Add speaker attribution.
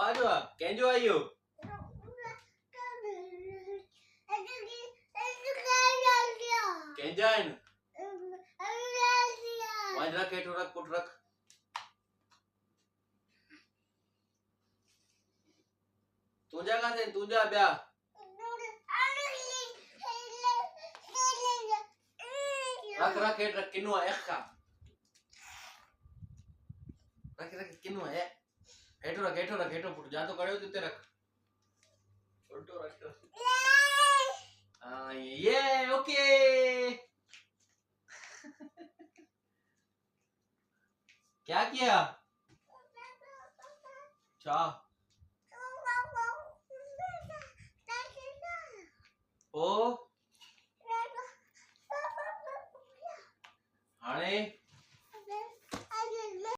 Speaker 1: आजो केंजो आयो केंजाइन वहां रख हेठो रख पुट रख तुझा का थे तुझा ब्या रख रख हेठ रख किनु है खा रख रख किनु है हेठो रख पुट जा तो कड़यो ते रख उल्टो रख हां ये ओके क्या किया चा ओ हाणे